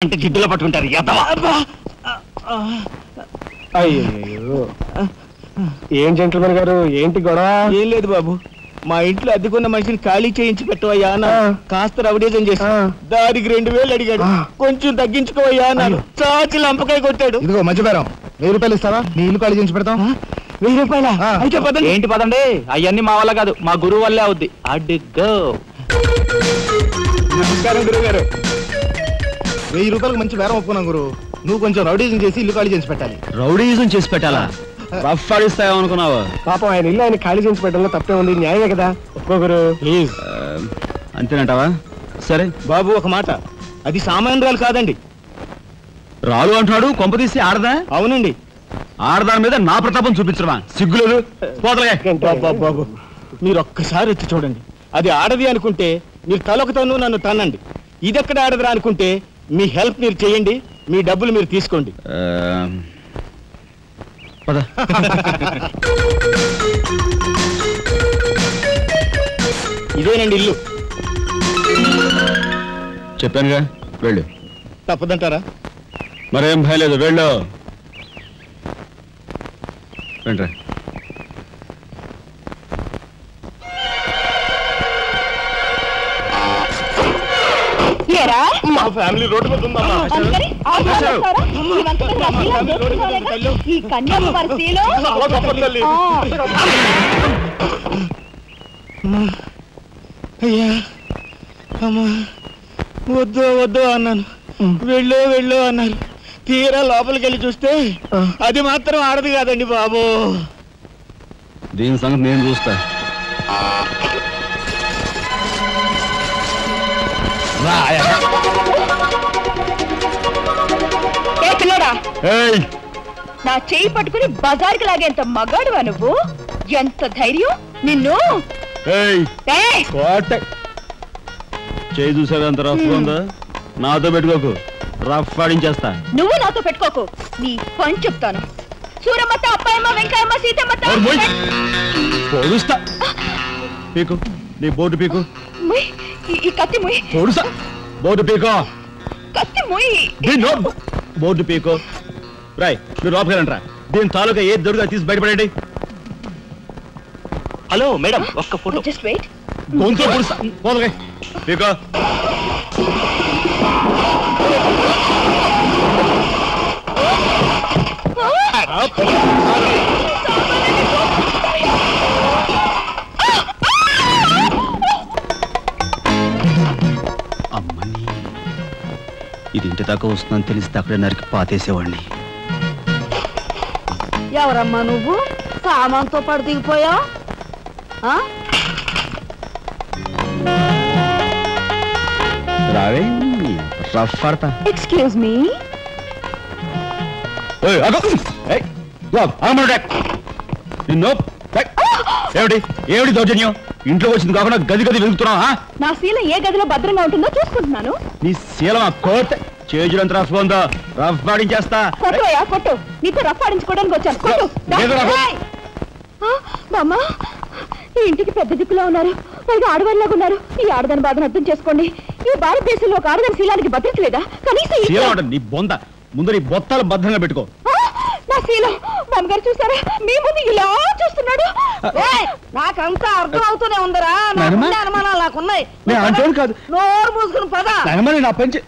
అంటే జిడ్డులో పట్టుకుంటారు. అయ్యో ఏం జెంట్లమన్ గారు, ఏంటి గొడవ? ఏం లేదు బాబు, మా ఇంట్లో అద్దెకున్న మనిషిని ఖాళీ చేయించి పెట్టవయ్యా అన్న. కాస్త రౌడీజం చేసి దానికి 2000 అడిగాడు. కొంచెం తగ్గించుకోవయ్యా అన్నాను. చాచి లంపకాయ కొట్టాడు. ఇదిగో మధ్యపేరం 1000 రూపాయలు ఇస్తావా? నీ ఇల్లు ఖాళీ చేయించి పెడతాం. 1000 రూపాయల? అయితే పదండి. ఏంటి పదండి, అవన్నీ మా వల్ల కాదు, మా గురువు వల్లే అవుద్ది. అడ్డుగో. నమస్కారం గురువు గారు. 1000 రూపాయలకు మంచి బేరం ఒప్పుకున్నాం గురు. నువ్వు కొంచెం రౌడీజం చేసి ఇల్లు ఖాళీ చేసి పెట్టాలి. రౌడీజం చేసి పెట్టాలా? రఫ్ ఆడిస్తాయో అనుకున్నావా? పాపం ఆయన ఇల్లు ఆయన ఖాళీ చేసి పెట్టడంలో తప్పే ఉంది, న్యాయమే కదా. ఒప్పుకోగురు ప్లీజ్. అంతేనంటావా? సరే బాబు ఒక మాట, అది సామాన్యురాలు కాదండి. రాలు అంటున్నాడు, కొంపదీసి ఆడదా? అవునండి. ఆడదాని మీద నా ప్రతాపం చూపించడమా? సిగ్గులేదు. బాబు మీరు ఒక్కసారి వచ్చి చూడండి. అది ఆడది అనుకుంటే మీరు తలొకతోనూ నన్ను తన్నండి. ఇదెక్కడ ఆడదురా అనుకుంటే మీ హెల్ప్ మీరు చేయండి, మీ డబ్బులు మీరు తీసుకోండి. పద. ఇదేనండి ఇల్లు. చెప్పానుగా, వెళ్ళు. తప్పదంటారా? మరేం భయం లేదు, వెళ్ళు. రండి. మా ఫ్యామిలీ రోడ్డు మీద ఉందమ్మా. ఈ కన్యాకుమారిలో అయ్యా అమ్మా, వద్దు వద్దు అన్నాను. వెళ్ళు అన్నారు. తీరా లోపలికి వెళ్ళి చూస్తే అది మాత్రం ఆడదు కాదండి బాబు. దీని సంగతి నేను చూస్తా. నా చెయ్యి పట్టుకుని బజార్కి లాగేంత మగాడువా నువ్వు? ఎంత ధైర్యం నిన్ను! చేయి చూసావా ఎంత రఫ్ ఉందా? నాతో పెట్టుకోకు, రఫ్ ఆడించేస్తా. నువ్వు నాతో పెట్టుకోకు, నీ పని చెప్తాను. సూరమ్మత, అప్పాయమ్మ, వెంకాయమ్మ, సీతమ్మత పొడుస్తా. పీకు, నీ బోర్డు పీకు. ఈ కత్తి ముయ్. పొడుసా, బోర్డు పీకో. కత్తి ముయ్. బోర్డు పీకో. రాయ్, మీరు లోపకెళ్ళంట్రా. దీని తాలూకా ఏది దొరుకుతా తీసి బయటపడండి. హలో మేడం, ఒక్క ఫోటో. Just wait. గొంతు పొడుస్తా. పోదలే పీకో. అమ్మని, ఇది ఇంటి దాకా వస్తుందని తెలిస్తే అక్కడే నరికి పాతేసేవాడిని. ఎవరమ్మా నువ్వు? సామాన్తో పాటు దిగిపోయా? రావే, రఫ్ ఆడతా. Excuse me. నిన్ను ఏమిటి దౌర్జన్యం? ఇంట్లో వచ్చింది కాకుండా గది వెలుగుతున్నావా? నా శీలం ఏ గదిలో భద్రంగా ఉంటుందో చూసుకుంటున్నాను. నీ శీలం కోట్ చేజులంత రఫ్ ఉందో, రఫ్ ఆడించేస్తా. కొట్టుయా కొట్టు, నీతో రఫ్ ఆడించుకోవడానికి వచ్చాను. కొట్టు. బామ్మా, ఈ ఇంటికి పెద్ద దిక్కులో ఉన్నారు, పైగా ఆడవాళ్ళలాగా ఉన్నారు. ఈ ఆడదాని బాధను అర్థం చేసుకోండి. ఈ భారతదేశంలో ఒక ఆడదాని శీలానికి భద్రత లేదా? కనీసం నీ బొంద ముందు నీ బొత్తాలు భద్రంగా పెట్టుకో. నా శీలం బామ్మగారు చూసారా? మీ ముందు ఇలా చూస్తున్నాడు. నాకంతా అర్థం అవుతూనే ఉందరా. అనుమానాలు నాకున్నాయి. నోరు మూసుకుని పద. నా పెంచి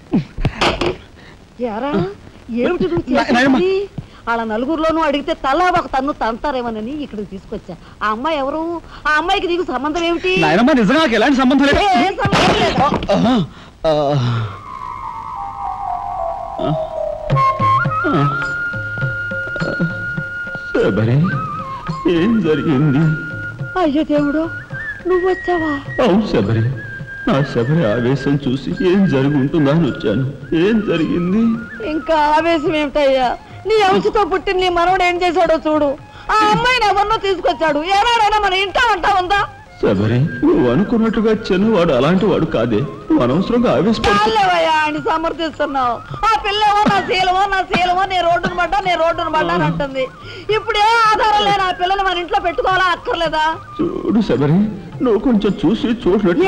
ఏమిటి వాళ్ళ నలుగురిలోనూ అడిగితే తలా ఒక తన్ను తంతారేమోనని ఇక్కడికి తీసుకొచ్చా. ఆ అమ్మాయి ఎవరు? ఆ అమ్మాయికి నీకు సంబంధం ఏమిటి? నిజంగా ఎలాంటి సంబంధం లేదు. ఏం జరిగింది? అయ్యో దేవుడు, నువ్వు వచ్చావా? అవును శబరి, నా శబరి ఆవేశం చూసి ఏం జరిగి ఉంటుందా అని వచ్చాను. ఏం జరిగింది? ఇంకా ఆవేశం ఏమిటయ్యా? నీ అంశతో పుట్టిన నీ మనవడు ఏం చేశాడో చూడు. ఆ అమ్మాయిని ఎవరినో తీసుకొచ్చాడు. ఏనాడైనా మన ఇంటా అంటా ఉందా? శబరి, నువ్వు అనుకున్నట్టుగా చిన్నవాడు అలాంటి వాడు కాదే. నువ్వు అనవసరంగా ఆవేశపడలేవయ్యా అని సమర్థిస్తున్నావు. ఆ పిల్లవో నా శీలమో నేను రోడ్డును పడ్డాను అంటుంది. ఇప్పుడు ఏ ఆధారం లేని ఆ పిల్లని మన ఇంట్లో పెట్టుకోవాలా అక్కర్లేదా? చూడు శబరి, నువ్వు కొంచెం చూసి చూసినట్టు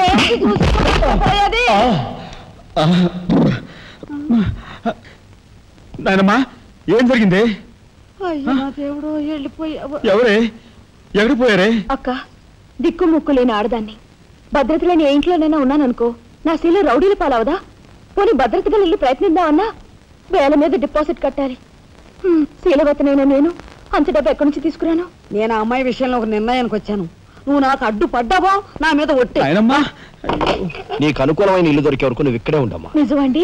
నాయనమ్మా ఏం జరిగింది? అయ్యో నా దేవుడు, వెళ్ళిపోయావు. ఎవరే ఎక్కడికి పోయారే? అక్క, దిక్కు ముక్కు లేని ఆడదాన్ని, భద్రత లేని ఏ ఇంట్లోనైనా ఉన్నాననుకో, నా శీల రౌడీలు పాలవదా? పోనీ భద్రతగా వెళ్ళి ప్రయత్నిద్దామన్నా వేల మీద డిపాజిట్ కట్టాలి. శీలవతనైనా నేను అంత డబ్బు ఎక్కడి నుంచి తీసుకురాను? నేను ఆ అమ్మాయి విషయంలో ఒక నిర్ణయానికి వచ్చాను. నువ్వు నాకు అడ్డు పడ్డావో నా మీద ఒట్టే. నీకు అనుకూలమైన ఇల్లు దొరికే వరకు నువ్వు ఇక్కడే ఉండమ్మా. నిజమండి?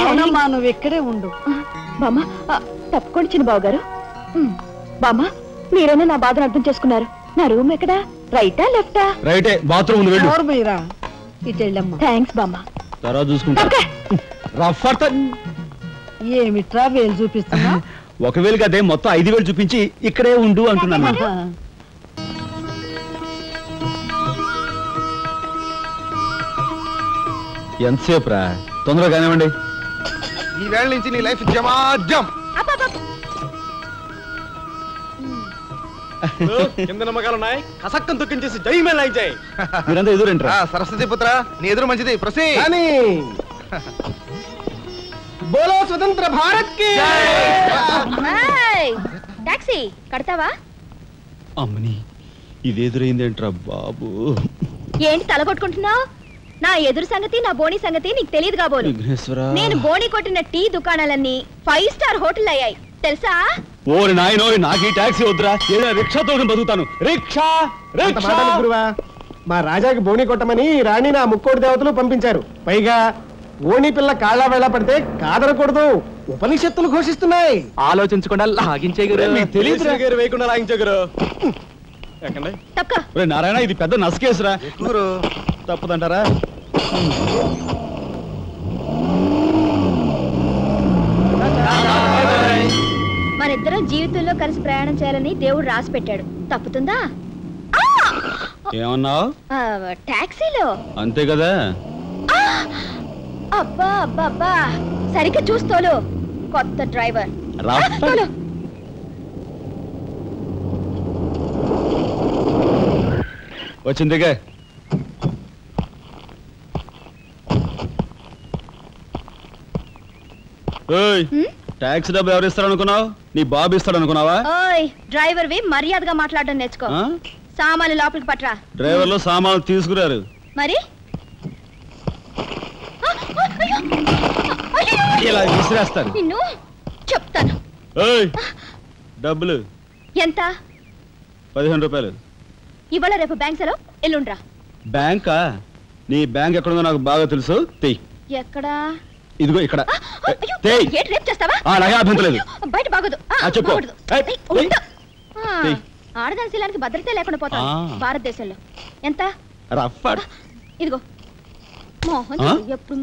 అవునమ్మా, నువ్వు ఇక్కడే ఉండు. బామ్మ, తప్పుకోండి చిన్న బాబు గారు. బామ్మ, మీరైనా నా బాధను అర్థం చేసుకున్నారు. నా రూమ్ ఎక్కడా? రైటా లెఫ్టా? రైటే, బాత్రూమ్ ఉంది, వెళ్ళు. మీరా ఇటు వెళ్ళమ్మా. థ్యాంక్స్ బామ్మ. తర్వాత చూసుకుంటా. ఏమిట్రా వేలు చూపిస్తున్నా? ఒకవేళ అదే మొత్తం 5,000 చూపించి ఇక్కడే ఉండు అంటున్నాను. ఎంతసేపు రా? తొందరగా కానివ్వండి. ఈ వేళ నుంచి నీ లైఫ్ జమాజం. కింద నమ్మకాలు ఉన్నాయి, కసక్కం తొక్కించేసి జైమే లైక్ చేయి. మీరంతా ఎదురేంట్రా? సరస్వతి పుత్ర, నీ ఎదురు మంచిది. ప్రసీ బోలో స్వతంత్ర భారత్ కి టాక్సీ కడతావా? అమ్మని, ఇది ఎదురైందేంట్రా బాబు? ఏంటి తలగొట్టుకుంటున్నావు? నా ఎదురు సంగతి, నా బోని సంగతి నీకు తెలియదు కాబోలు. నేను బోని కొట్టిన టీ దుకాణాలన్నీ 5 స్టార్ హోటల్ అయ్యాయి తెలుసా? ఓరి నాయనో, నాకు ఈ టాక్సీ వద్దురా, ఏదో రిక్షాతో బతుకుతాను. రిక్షా గురువా, మా రాజాకి బోని కొట్టమని రాణి నా ముక్కోటి దేవతలు పంపించారు. పైగా ఓణి పిల్ల కాళ్ళ వేళ పడితే కాదనకూడదు, ఉపనిషత్తులు ఘోషిస్తున్నాయి. ఆలోచించకుండా లాగించే తెలియదు వేయకుండా లాగించగరు. నారాయణ, ఇది పెద్ద నసకేసురా. తప్పదంటారా? మనిద్దరం జీవితంలో కలిసి ప్రయాణం చేయాలని దేవుడు రాసి పెట్టాడు. తప్పుతుందా? ఏమన్నావు? టాక్సీలో. అంతే కదా. అబ్బా అబ్బా అబ్బా, సరిగ్గా చూస్తోలు. కొత్త డ్రైవర్. వచ్చిందిగా. టాక్సీ డబ్బు ఎవరు ఇస్తారు అనుకున్నావు? నీ బాబు ఇస్తాడు అనుకున్నావా? డ్రైవర్ వి మర్యాదగా మాట్లాడడం నేర్చుకో. సామాన్లు లోపలికి పట్రా. డ్రైవర్లు సామాన్లు తీసుకురారు మరి. ఇలా విసిరేస్తారు. నిన్ను చెప్తాను. డబ్బులు ఎంత? 15 రూపాయలు. ఇవాళ రేపు బ్యాంక్ సెలవు, ఎల్లుండ్రా. బ్యాంకా? నీ బ్యాంక్ ఎక్కడుందో నాకు బాగా తెలుసు. ఎక్కడా? ఇదిగో ఇక్కడ. అలాగే అభ్యంతరం లేదు. బయట బాగోదు. చెప్పు. ఆడదాని శీలానికి భద్రత లేకుండా పోతాను భారతదేశంలో. ఎంత? ఇదిగో మోహన్ ఎప్పుడు.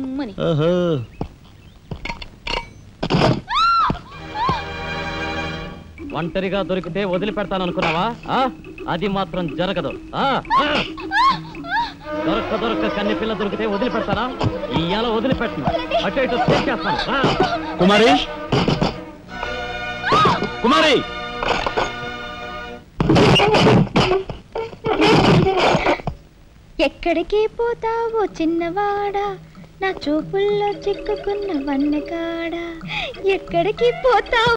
ఒంటరిగా దొరికితే వదిలిపెడతాను అనుకున్నావా? అది మాత్రం జరగదు. దొరక్క కన్ని పిల్ల దొరికితే వదిలిపెడతానా? ఇయ్యాల వదిలిపెట్టను, అటు ఇటు చేస్తాను. కుమారి, కుమారి, ఎక్కడికి పోతావో చిన్నవాడా, నా చూపుల్లో చిక్కుకున్న వన్నెకాడా, ఎక్కడికి పోతావు?